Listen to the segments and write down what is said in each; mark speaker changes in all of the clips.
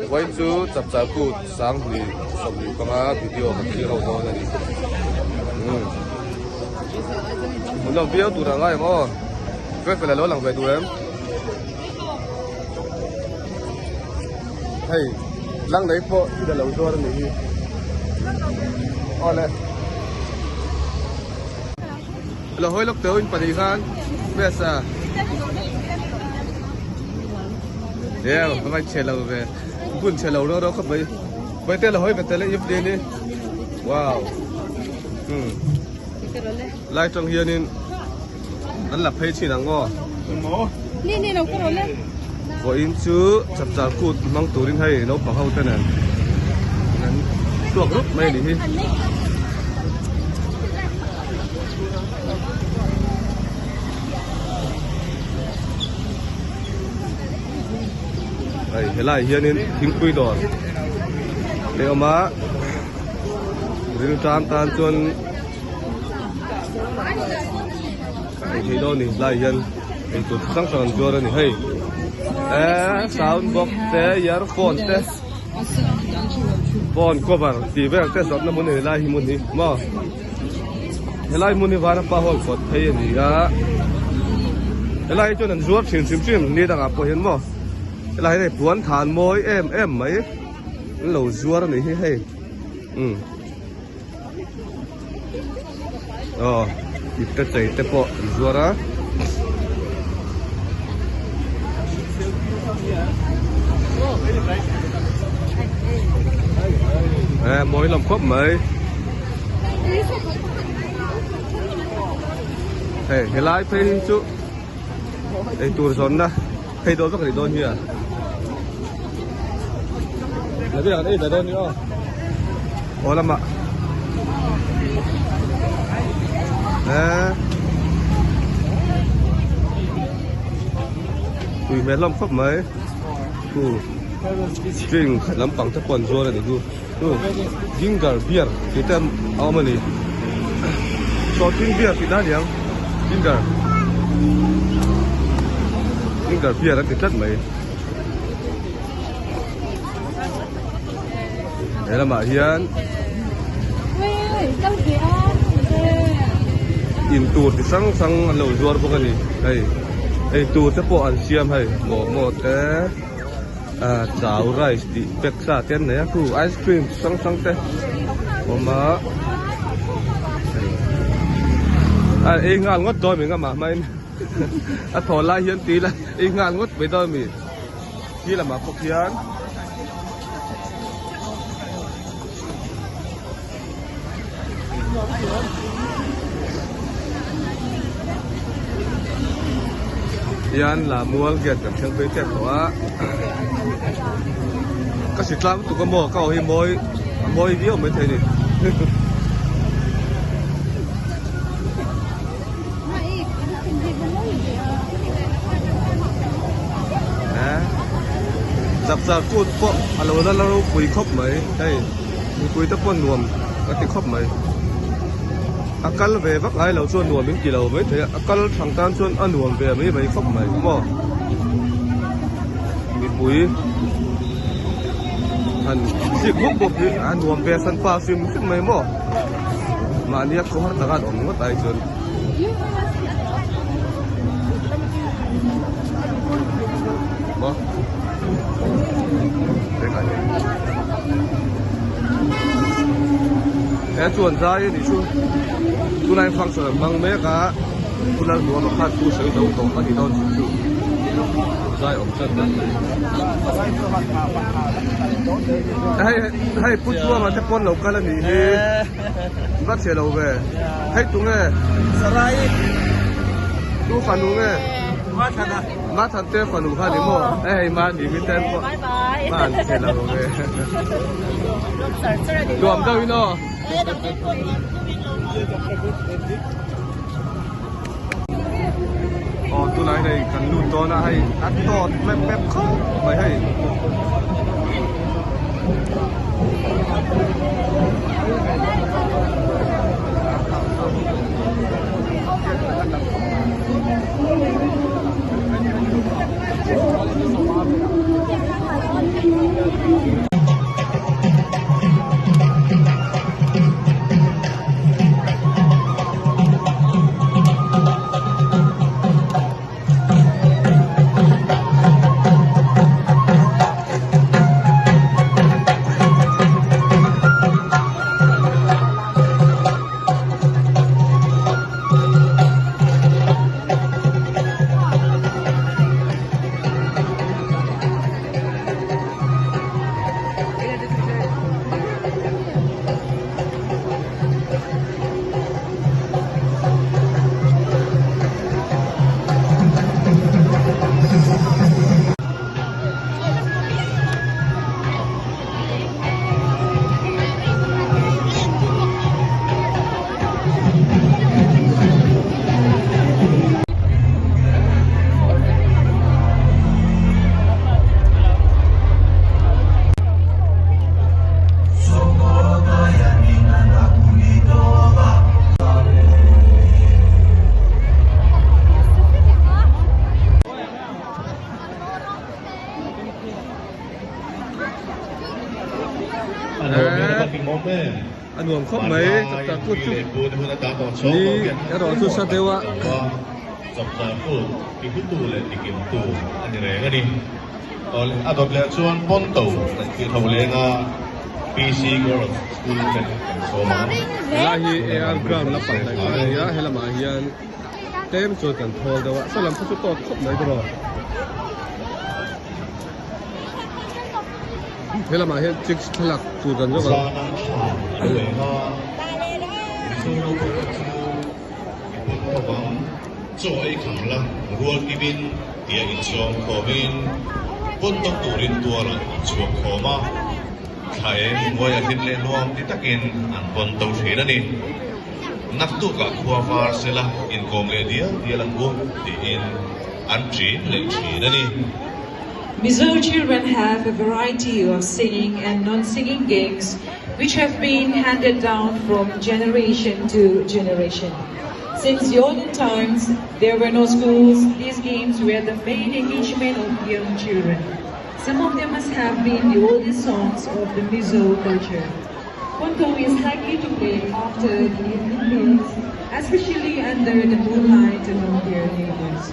Speaker 1: ไว้จูจับกูสังลีสมลีก็มาวิดีโอมันที่เราโน้นนี่มันเราเบี้ยวตัวอะไรมั้งก็เป็นอะไรหลังไปตัวเองให้หลังไหนพอที่เราโดนนี่อ๋อเลยเราให้ลูกเต๋ออินปฏิการเบสอ่ะเดี๋ยวทำไมเชลเราไปปุ่นเชลเราเราเข้าไปเตะเราให้เป็นเตะเล็กยิบดีนี่ว้าวไล่ตรงเฮียนี่นั่นหลับให้ชินังก็
Speaker 2: นี่เราก็เลย
Speaker 1: ว่าอินซื้อจับจากกูมังตูรินให้เราปะเข้าเท่านั้นนั้นตัวกรุ๊ปไม่ดีไอ้เฮล่าเฮียนี่ทิ้งคุยดอนเดี๋ยวมาเรื่องตามจนไอ้ที่โดนนี่ไล่ยันไอ้ตัวสังสรรค์ตัวนี่ให้ซาวด์บ็อกซ์เตะยาร์โฟนเตะบอลก็บาร์ตีเวกเตะสดน้ำมันไล่หิมุนนี่มาไล่มุนนี่วาระป้าหัวกดให้นี่ไล่จนนั้นรวบชิมนี่ต่างหากพอเห็นมั้ยไล่ได้ปวนฐานมวยเอ็มไหมเราจัวนี่ให้อ๋ออีกแต่ใจแต่พอจัวระมวยลำครบไหมเฮ้ยไล่ไปจุไอ้ตัวสนนะให้โดนสักหน่อยโดนเหี้ยแล้วพี่อยากได้แต่โดนนี่อ๋อโอ้ลำบากคุยแม่ลำครบไหมกูจริงลำปังจะปนชัวร์เลยกูยิงกับเบียร์kitaเอามานี่ชอบกินเบียร์ที่นั่นยังยิงกับเบียร์แล้วติดชัดไหมเฮ้ยละมาเฮียนอินตูดที่สังเราจวดพวกนี้ไอ้ตูดจะปออันเชียมให้หมดสาวไรส์ดิเป็กซาเต้นเนี่ยคือไอศครีมสังเต้ผมมาเองงานงดโดยเหมือนกันมาไม่ถอนลายเฮียนตีละเองงานงดไปโดยมีที่ละมาพกเฮียนยันละมัวเกี่ยวกับเชิงไปเจ็บเพราะว่าก็สิกลางตุกโมก็เอาให้มวยเดียวไม่ใช่ดิจับกูดพวกเราคุยครบไหมใช่คุยตะปนรวมก็ติดครบไหมอาการเวบักไอเราชวนรวมเป็นกี่เราไม่ใช่อาการทางการชวนอันรวมเวไม่ไปครบไหมมั่วมีปุ๋ยอันสิบบุกอันรวมเวสันฟ้าฟิล์มขึ้นไหมมั่วมาเนี่ยเขาหัดตะการออกมาตายจนมั่วเป็นไงส่วนใจนี่ช่วยคุณนายฟังเสริมบางเมฆะคุณนายหัวมาคาดผู้เสยตรงปฏิโดนสู้ใจอมจัดนะให้ผู้ช่วยมาจะป้อนเรากันแล้วนี่รัดเสียเราไปให้ตรงนี้สไลด์ดูฝันดูไงมาทันเต้ฝันดูข้าดิโม่ให้มาดีมิเต้ก็มาเสียเราไปรวมเจ้าวิโน่อ๋อตัวไหนในกันรุ่นตัวน่ะให้อัดตอดแป๊บเข้าไปให้ อันวงครบไหมจับตาพูดจุนี่อร่อยสุดสัตว์วะ
Speaker 3: จับตาพูดที่พูดตูเลยที่กินตูอันนี้เลยก็ดีตอนอัดดแล้วชวนป้นตูที่ทำเลยก็ PC Girls School เป็นโซมา
Speaker 1: ลาฮีเออาร์กรามละปังเลยยะเฮลมาฮียนเต็มโจกันทอลเดวะสลัมสุดโตครบไหมตลอดเฮลมาฮียนจิกทลักจูกันด้วยกัน
Speaker 3: เลยก็สู้เราก็สู้ก็做一扛啦，如果这边第一印象可边本当多人多了，做可嘛，睇我也见你弄啲得件安本到时啦呢，นักตัวกับขัวฟาร์เซล่ะอินคอมเดียลังกูดีอินอันจีนเลยชีนั่นนี่
Speaker 4: Mizo children have a variety of singing and non-singing games which have been handed down from generation to generation. Since the olden times, there were no schools. These games were the main engagement of young children. Some of them must have been the oldest songs of the Mizo culture. Pontong is likely to play after the evening meals, especially under the moonlight among their neighbors.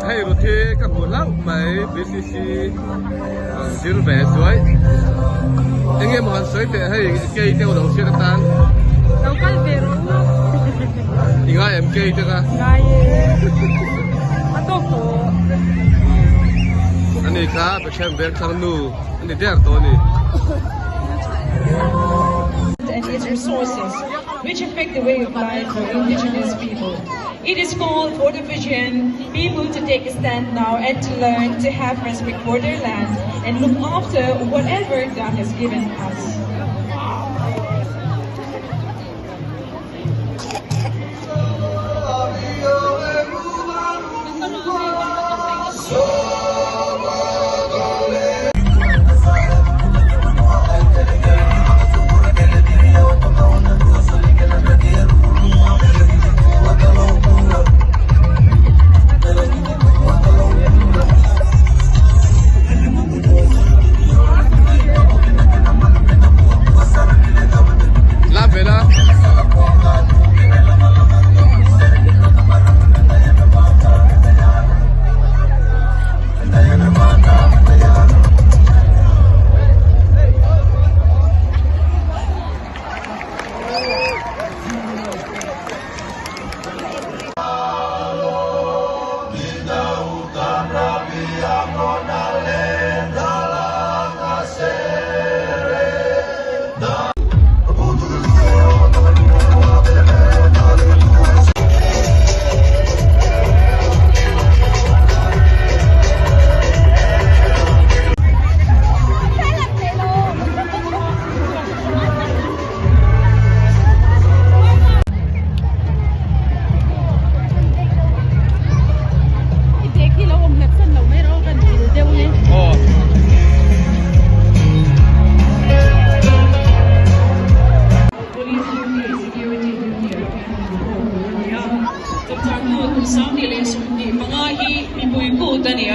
Speaker 1: ให้รถเทกับหัวเล่าไหม BCC จิรแบสวยยังไงมันสวยแต่ให้เกย์เที่ยวเราเชื่อต่าง
Speaker 2: Local pero.
Speaker 1: ยังไง MK จ้ะกัน
Speaker 2: Gaya. Matoko.
Speaker 1: อันนี้ครับเป็นแชมป์แบงค์ทางนู้อันนี้เด็กตัวนี้
Speaker 4: And its resources, which affect the way of life for indigenous people. It is called for the vision people to take a stand now and to learn to have respect for their land and look after whatever God has given us.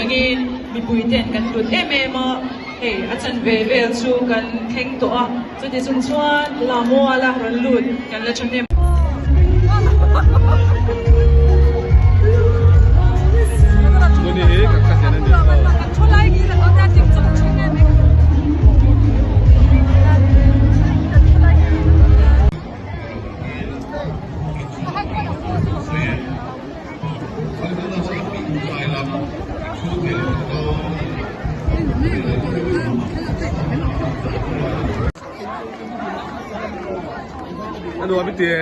Speaker 4: again mi puiten kan tut emema hey achan ve chu kan theng to a chu ti chung chuan la mo ala ran lut kan la chane
Speaker 1: ตัวนี้กับกระแสนั่นนี่ อันนู้นพี่เตี๋ย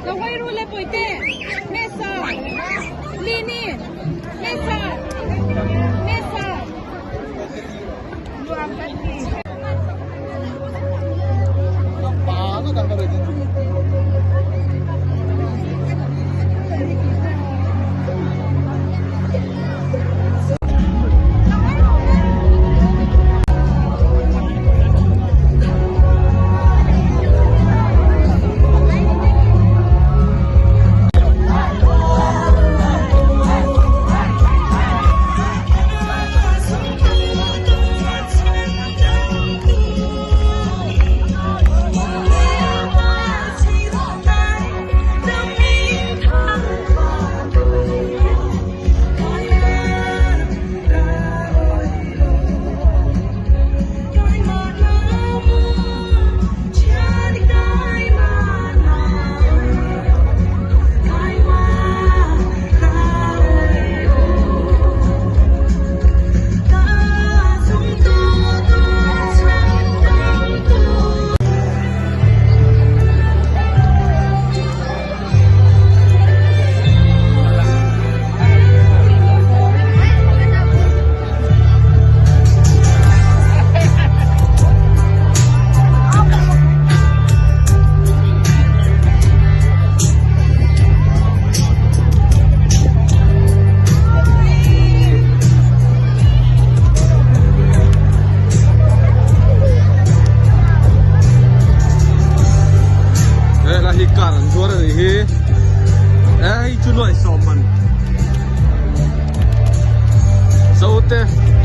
Speaker 2: เราไม่รู้เลยปุ๋ยเต้เมษาลีนี่เมษารวมกันดี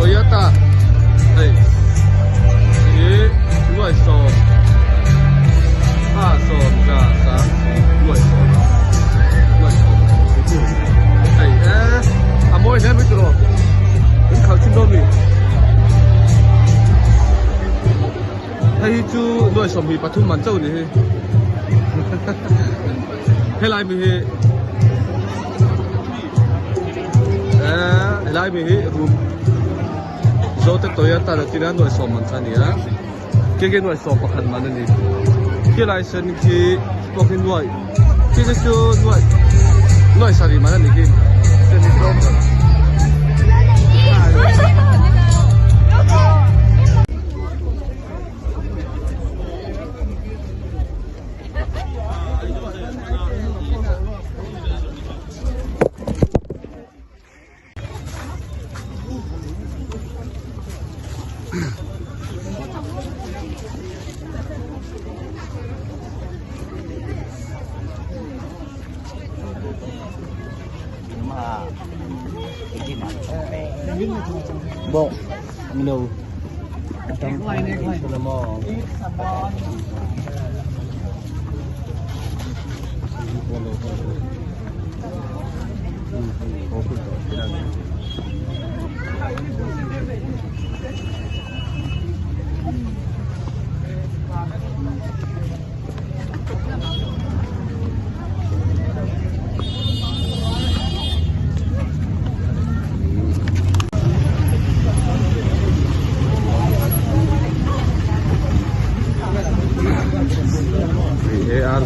Speaker 2: Toyota hey ini ด้วยโซม5โซมจะ3ด้วยโซมไอ้อโมยเนี่ยไม่ตรงเป็นเขาชิ้นโดนนี่ไอ้จูด้วยโซมมีปทุมมันเจ้านี่ให้ลายมีลายมีรูมso te Toyota da tiran noi som man chania ke ge noi som pakhan man ani ke license ki pokin noi ke ge chu noi sari man ani ki te ni prom
Speaker 5: bộ nhiều trong là mò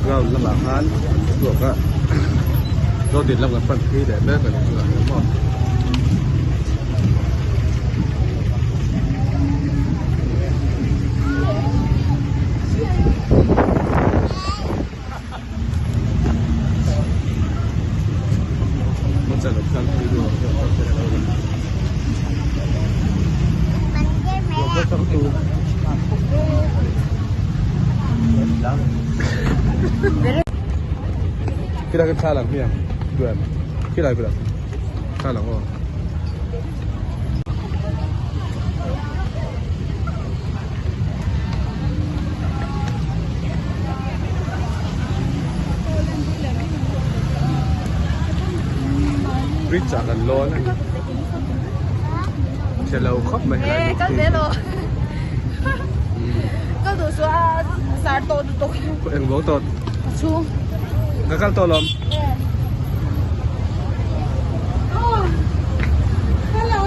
Speaker 5: ground la bahan to ka do din lam kan pan ki de me kan mo mo cha lo kan ki do
Speaker 2: Kita akan salang dia. Dua. Kita berapa? Salang oh. Bridge akan loan. Kalau khóc mày hay
Speaker 6: Con biết rồi. Con đủ số sáng tổ tục.
Speaker 2: Em bố tốt.
Speaker 6: Chú.
Speaker 2: Kakal tolong.
Speaker 6: Oh. Hello.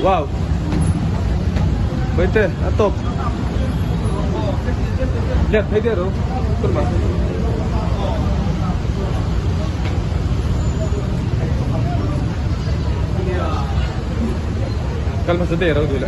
Speaker 2: Wow. Baite, atop. Lihat, hai dia tu. Kurma. Kalma sedih raw dulu.